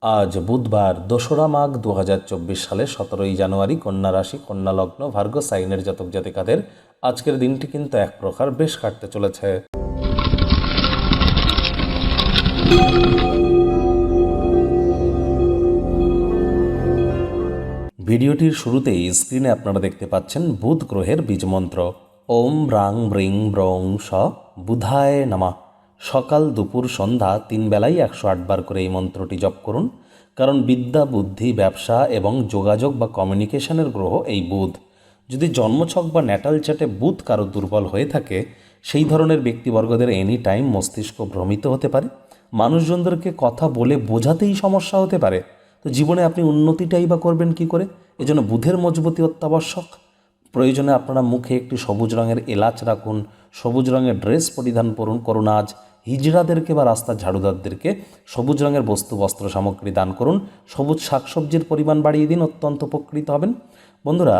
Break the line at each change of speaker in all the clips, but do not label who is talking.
আজ বুধবার ২রা মাঘ ২০২৪ সালে ১৭ই জানুয়ারি, কন্যা রাশি, কন্যা লগ্ন, ভার্গ সাইনের জাতক জাতিকাদের আজকের দিনটি কিন্তু এক প্রকার বেশ কাটতে চলেছে। ভিডিওটির শুরুতেই স্ক্রিনে আপনারা দেখতে পাচ্ছেন বুধ গ্রহের বীজমন্ত্র ওম ব্রাং ব্রিং ব্রং স বুধায় নমঃ। সকাল, দুপুর, সন্ধ্যা ৩ বেলায় ১০৮ বার করে এই মন্ত্রটি জপ করুন, কারণ বিদ্যা, বুদ্ধি, ব্যবসা এবং যোগাযোগ বা কমিউনিকেশনের গ্রহ এই বুধ। যদি জন্মছক বা ন্যাটাল চার্টে বুধ কারো দুর্বল হয়ে থাকে, সেই ধরনের ব্যক্তিবর্গদের এনি টাইম মস্তিষ্ক ভ্রমিত হতে পারে, মানুষজনদেরকে কথা বলে বোঝাতেই সমস্যা হতে পারে। তো জীবনে আপনি উন্নতিটাই বা করবেন কি করে? এজন্য বুধের মজবুতি অত্যাবশ্যক। প্রয়োজনে আপনারা মুখে একটি সবুজ রঙের এলাচ রাখুন, সবুজ রঙের ড্রেস পরিধান করুন। আজ হিজড়াদেরকে বা রাস্তার ঝাড়ুদারদেরকে সবুজ রঙের বস্ত্র সামগ্রী দান করুন। সবুজ শাকসবজির পরিমাণ বাড়িয়ে দিন, অত্যন্ত উপকৃত হবেন। বন্ধুরা,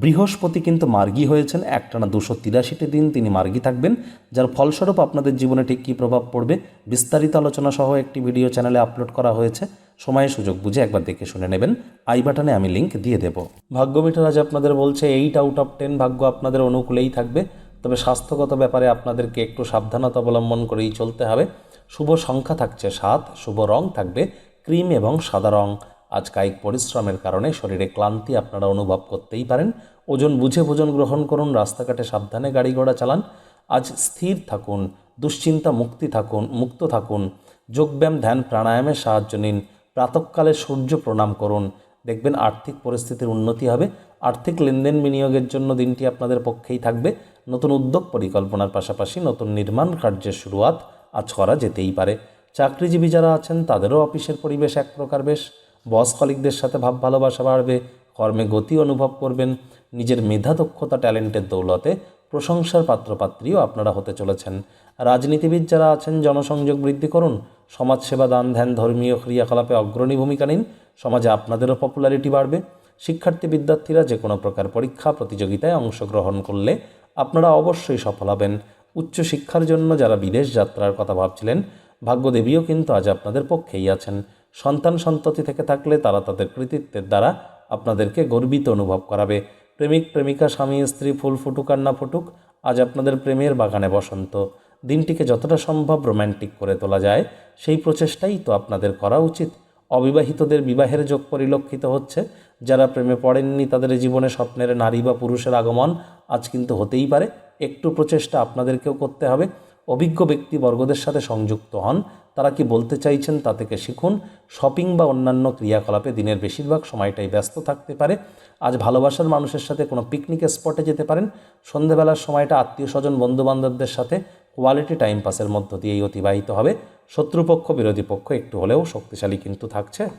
বৃহস্পতি কিন্তু মার্গী হয়েছেন, একটানা 283টি দিন তিনি মার্গী থাকবেন, যার ফলস্বরূপ আপনাদের জীবনে ঠিক কী প্রভাব পড়বে বিস্তারিত আলোচনা সহ একটি ভিডিও চ্যানেলে আপলোড করা হয়েছে। সময় সুযোগ বুঝে একবার দেখে শুনে নেবেন। আই বাটনে আমি লিঙ্ক দিয়ে দেব। ভাগ্য মিটার আজ আপনাদের বলছে 8 আউট অফ 10 ভাগ্য আপনাদের অনুকূলেই থাকবে, তবে স্বাস্থ্যগত ব্যাপারে আপনাদেরকে একটু সাবধানতা অবলম্বন করেই চলতে হবে। শুভ সংখ্যা থাকছে 7, শুভ রং থাকবে ক্রিম এবং সাদা রং। আজ কায়িক পরিশ্রমের কারণে শরীরে ক্লান্তি আপনারা অনুভব করতেই পারেন। ওজন বুঝে ভোজন গ্রহণ করুন, রাস্তাঘাটে সাবধানে গাড়ি ঘোড়া চালান। আজ স্থির থাকুন, দুশ্চিন্তা মুক্ত থাকুন। যোগব্যায়াম, ধ্যান, প্রাণায়ামের সাহায্য নিন। প্রাতঃকালে সূর্য প্রণাম করুন, দেখবেন আর্থিক পরিস্থিতির উন্নতি হবে। আর্থিক লেনদেন বিনিয়োগের জন্য দিনটি আপনাদের পক্ষেই থাকবে। নতুন উদ্যোগ পরিকল্পনার পাশাপাশি নতুন নির্মাণ কার্যের শুরুয়াত আজ করা যেতেই পারে। চাকরিজীবী যারা আছেন তাদেরও অফিসের পরিবেশ এক প্রকার বেশ। বস কলিগদের সাথে ভাব ভালোবাসা বাড়বে, কর্মে গতি অনুভব করবেন। নিজের মেধা, দক্ষতা, ট্যালেন্টের দৌলতে প্রশংসার পাত্রপাত্রীও আপনারা হতে চলেছেন। রাজনীতিবিদ যারা আছেন জনসংযোগ বৃদ্ধি করুন। সমাজসেবা, দান, ধ্যান, ধর্মীয় ক্রিয়াকলাপে অগ্রণী ভূমিকা নিন, সমাজে আপনাদেরও পপুলারিটি বাড়বে। শিক্ষার্থী বিদ্যার্থীরা যে কোনো প্রকার পরীক্ষা প্রতিযোগিতায় অংশগ্রহণ করলে আপনারা অবশ্যই সফল হবেন। উচ্চশিক্ষার জন্য যারা বিদেশ যাত্রার কথা ভাবছিলেন, ভাগ্যদেবীও কিন্তু আজ আপনাদের পক্ষেই আছেন। সন্তান সন্ততি থেকে থাকলে তারা তাদের কৃতিত্বের দ্বারা আপনাদেরকে গর্বিত অনুভব করাবে। প্রেমিক প্রেমিকা, স্বামী স্ত্রী, ফুল ফুটুক আর না ফুটুক, আজ আপনাদের প্রেমের বাগানে বসন্ত। দিনটিকে যতটা সম্ভব রোম্যান্টিক করে তোলা যায় সেই প্রচেষ্টাই তো আপনাদের করা উচিত। অবিবাহিতদের বিবাহের যোগ পরিলক্ষিত হচ্ছে। যারা প্রেমে পড়েননি তাদের জীবনে স্বপ্নের নারী বা পুরুষের আগমন আজ কিন্তু হতেই পারে। একটু প্রচেষ্টা আপনাদেরকেও করতে হবে। অভিজ্ঞ ব্যক্তিবর্গদের সাথে সংযুক্ত হন, তারা কি বলতে চাইছেন তা থেকে শিখুন। শপিং বা অন্যান্য ক্রিয়াকলাপে দিনের বেশিরভাগ সময়টাই ব্যস্ত থাকতে পারে। আজ ভালোবাসার মানুষের সাথে কোনো পিকনিকের স্পটে যেতে পারেন। সন্ধেবেলার সময়টা আত্মীয় স্বজন, বন্ধুবান্ধবদের সাথে কোয়ালিটি টাইম পাসের মধ্য দিয়েই অতিবাহিত হবে। শত্রুপক্ষ, বিরোধী পক্ষ একটু হলেও শক্তিশালী কিন্তু থাকছে।